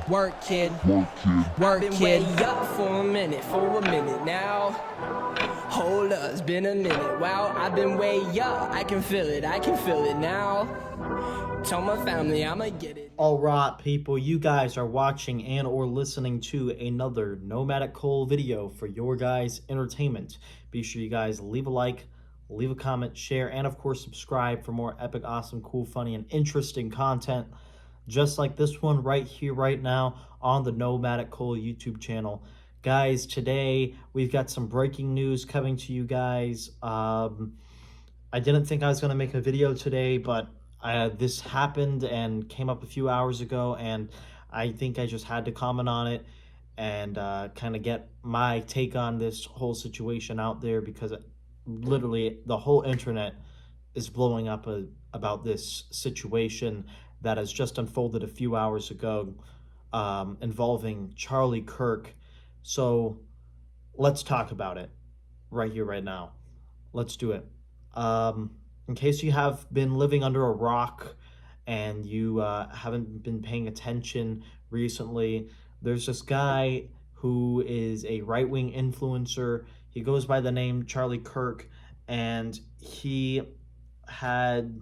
Work kid, work been way up for a minute now. Hold up, it's been a minute. Wow, I've been way up. I can feel it now. Tell my family I'ma get it. All right, people, you guys are watching and or listening to another Nomadic Cole video for your guys' entertainment. Be sure you guys leave a like, leave a comment, share, and of course subscribe for more epic, awesome, cool, funny, and interesting content just like this one right here, right now on the Nomadic Cole YouTube channel. Guys, today we've got some breaking news coming to you guys. I didn't think I was going to make a video today, but this happened and came up a few hours ago, and I think I just had to comment on it and kind of get my take on this whole situation out there, because literally the whole internet is blowing up about this situation that has just unfolded a few hours ago involving Charlie Kirk. So let's talk about it right here, right now. Let's do it. In case you have been living under a rock and you haven't been paying attention recently, there's this guy who is a right-wing influencer. He goes by the name Charlie Kirk, and he had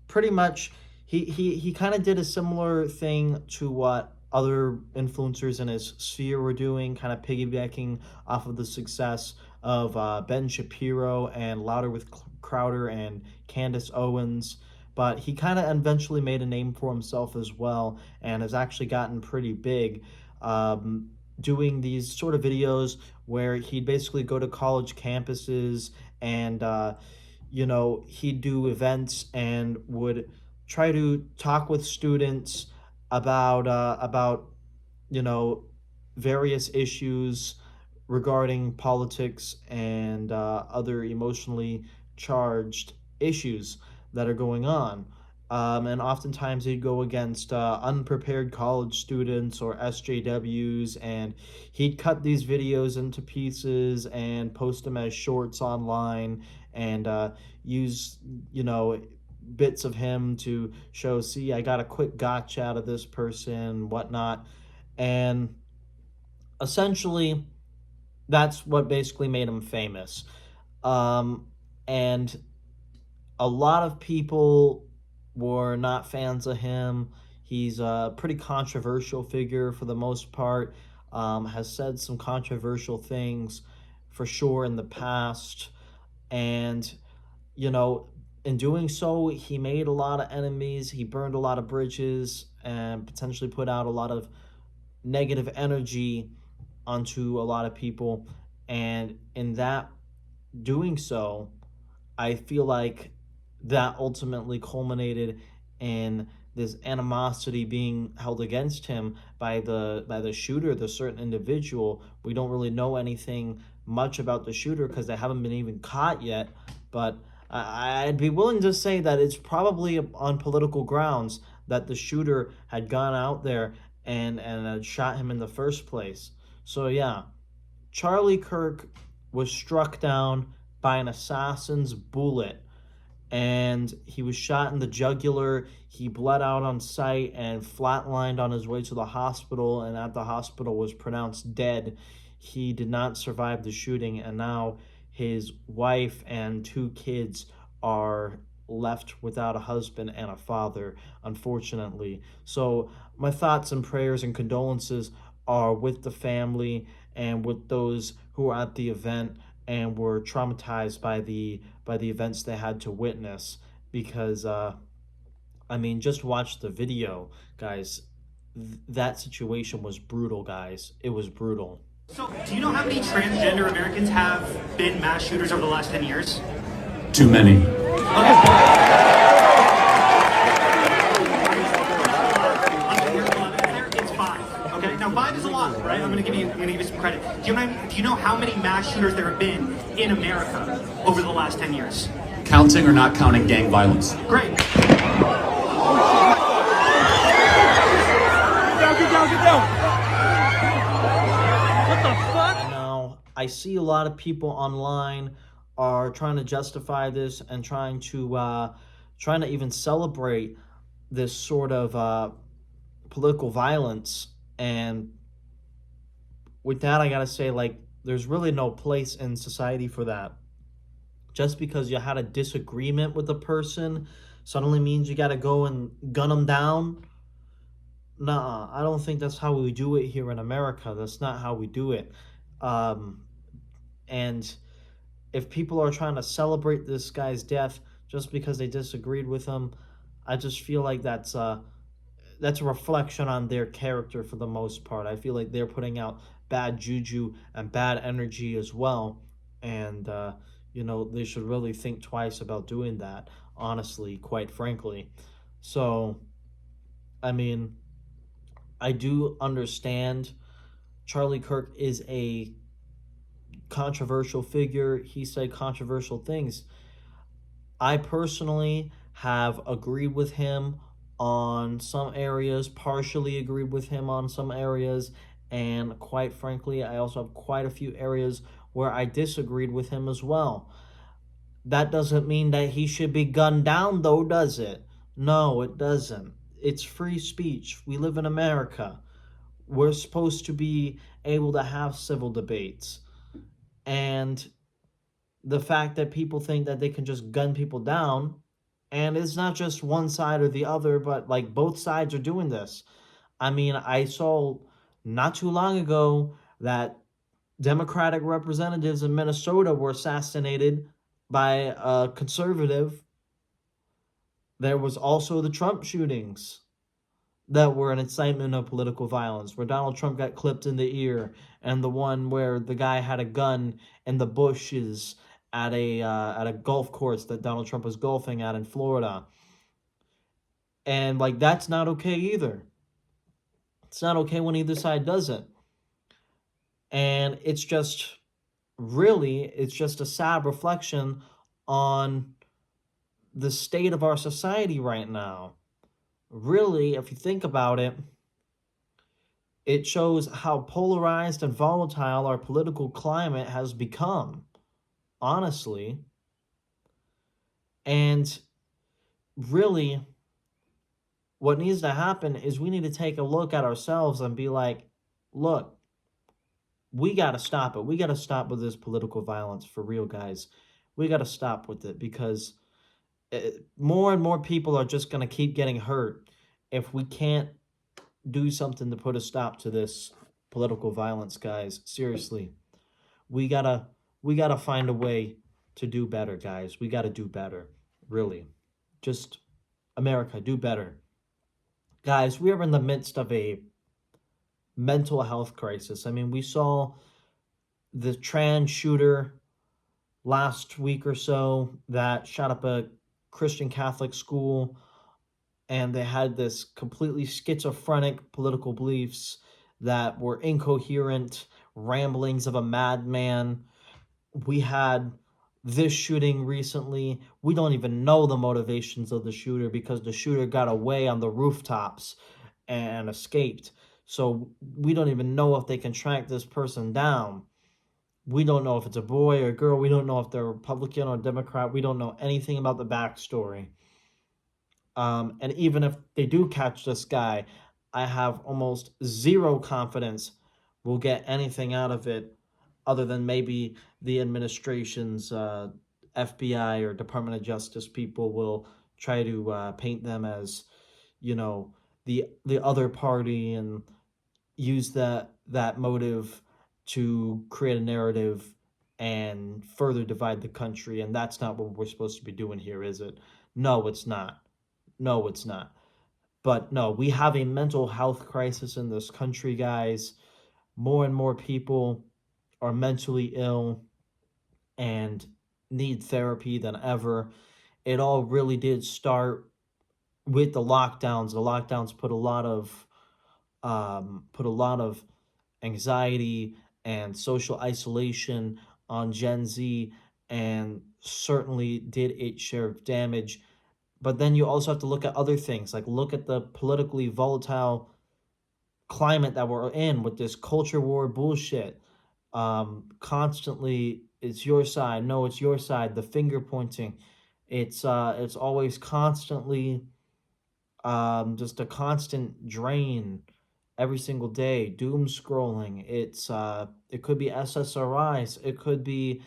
pretty much, he kind of did a similar thing to what other influencers in his sphere were doing, kind of piggybacking off of the success of Ben Shapiro and Louder with Crowder and Candace Owens. But he kind of eventually made a name for himself as well, and has actually gotten pretty big, doing these sort of videos where he'd basically go to college campuses and he'd do events and would try to talk with students about various issues regarding politics and other emotionally charged issues that are going on. And oftentimes he'd go against unprepared college students or SJWs, and he'd cut these videos into pieces and post them as shorts online, and use, bits of him to show, see, I got a quick gotcha out of this person, whatnot. And essentially, that's what basically made him famous. And a lot of people were not fans of him. He's a pretty controversial figure for the most part, has said some controversial things for sure in the past. And, in doing so, he made a lot of enemies. He burned a lot of bridges and potentially put out a lot of negative energy onto a lot of people. And in that doing so, I feel like that ultimately culminated in this animosity being held against him by the shooter, the certain individual. We don't really know anything much about the shooter because they haven't been even caught yet, but I'd be willing to say that it's probably on political grounds that the shooter had gone out there and had shot him in the first place. So yeah, Charlie Kirk was struck down by an assassin's bullet, and he was shot in the jugular. He bled out on sight and flatlined on his way to the hospital, and at the hospital was pronounced dead. He did not survive the shooting, and now his wife and 2 kids are left without a husband and a father, unfortunately. So my thoughts and prayers and condolences are with the family and with those who were at the event and were traumatized by the events they had to witness, because just watch the video, guys. That situation was brutal, guys. It was brutal. So, do you know how many transgender Americans have been mass shooters over the last 10 years? Too many. It's 5. Okay, now 5 is a lot, right? I'm gonna give you some credit. Do you know how many mass shooters there have been in America over the last 10 years? Counting or not counting gang violence? Great. Get down. What the fuck? Now, I see a lot of people online are trying to justify this and trying to even celebrate this sort of political violence. And with that, I gotta say, like, there's really no place in society for that. Just because you had a disagreement with a person suddenly means you gotta go and gun them down. Nah, I don't think that's how we do it here in America. That's not how we do it. Um, and if people are trying to celebrate this guy's death just because they disagreed with him, I just feel like that's a reflection on their character for the most part. I feel like they're putting out bad juju and bad energy as well, and they should really think twice about doing that. Honestly, quite frankly, so I mean, I do understand Charlie Kirk is a controversial figure. He said controversial things. I personally have agreed with him on some areas, partially agreed with him on some areas, and quite frankly, I also have quite a few areas where I disagreed with him as well. That doesn't mean that he should be gunned down, though, does it? No, it doesn't. It's free speech. We live in America. We're supposed to be able to have civil debates. And the fact that people think that they can just gun people down, and it's not just one side or the other, but like both sides are doing this. I mean, I saw not too long ago that Democratic representatives in Minnesota were assassinated by a conservative. There was also the Trump shootings that were an incitement of political violence, where Donald Trump got clipped in the ear, and the one where the guy had a gun in the bushes at a golf course that Donald Trump was golfing at in Florida. And like that's not okay either. It's not okay when either side does it. And it's just a sad reflection on the state of our society right now. Really, if you think about it, it shows how polarized and volatile our political climate has become, honestly. And really, what needs to happen is we need to take a look at ourselves and be like, look, we got to stop it. We got to stop with this political violence for real, guys. We got to stop with it because more and more people are just going to keep getting hurt if we can't do something to put a stop to this political violence, guys. Seriously. We got to find a way to do better, guys. We got to do better. Really. Just America, do better. Guys, we are in the midst of a mental health crisis. I mean, we saw the trans shooter last week or so that shot up a Christian Catholic school, and they had this completely schizophrenic political beliefs that were incoherent ramblings of a madman. We had this shooting recently. We don't even know the motivations of the shooter because the shooter got away on the rooftops and escaped. So we don't even know if they can track this person down. We don't know if it's a boy or a girl. We don't know if they're Republican or Democrat. We don't know anything about the backstory. And even if they do catch this guy, I have almost zero confidence we'll get anything out of it other than maybe the administration's FBI or Department of Justice people will try to paint them as, the other party and use that motive to create a narrative and further divide the country. And that's not what we're supposed to be doing here, is it? No, it's not. No, it's not. But no, we have a mental health crisis in this country, guys. More and more people are mentally ill and need therapy than ever. It all really did start with the lockdowns. The lockdowns put a lot of anxiety and social isolation on Gen Z, and certainly did its share of damage. But then you also have to look at other things, like look at the politically volatile climate that we're in with this culture war bullshit. Constantly, it's your side. No, it's your side. The finger pointing. It's always constantly just a constant drain every single day, doom scrolling. It could be SSRIs, it could be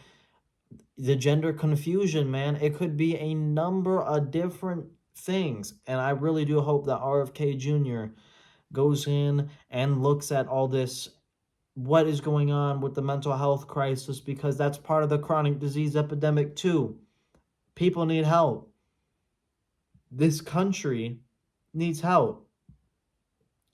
the gender confusion, man. It could be a number of different things. And I really do hope that RFK Jr. goes in and looks at all this, what is going on with the mental health crisis, because that's part of the chronic disease epidemic too. People need help. This country needs help,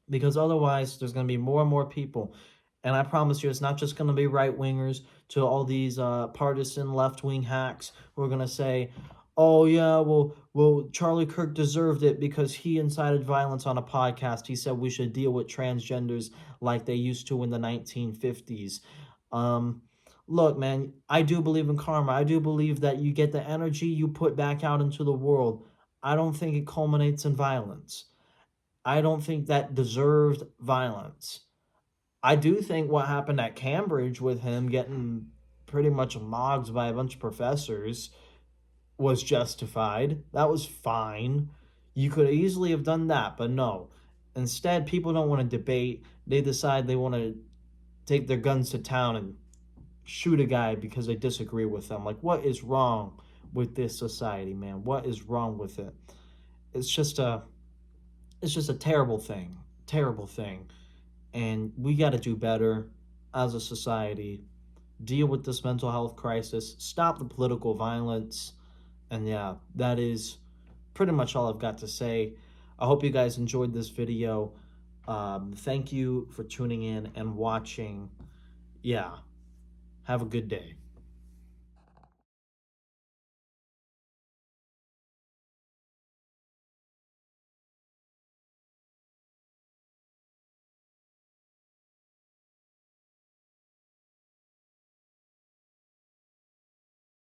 because otherwise there's going to be more and more people. And I promise you, it's not just going to be right wingers to all these partisan left wing hacks who are going to say, "Oh yeah, well, Charlie Kirk deserved it because he incited violence on a podcast. He said we should deal with transgenders like they used to in the 1950s." Look, man, I do believe in karma. I do believe that you get the energy you put back out into the world. I don't think it culminates in violence. I don't think that deserved violence. I do think what happened at Cambridge with him getting pretty much mogged by a bunch of professors was justified. That was fine. You could easily have done that, but no. Instead, people don't want to debate. They decide they want to take their guns to town and shoot a guy because they disagree with them. Like, what is wrong with this society, man? What is wrong with it? It's just a terrible thing. Terrible thing. And we got to do better as a society. Deal with this mental health crisis. Stop the political violence. And yeah, that is pretty much all I've got to say. I hope you guys enjoyed this video. Thank you for tuning in and watching. Yeah, have a good day.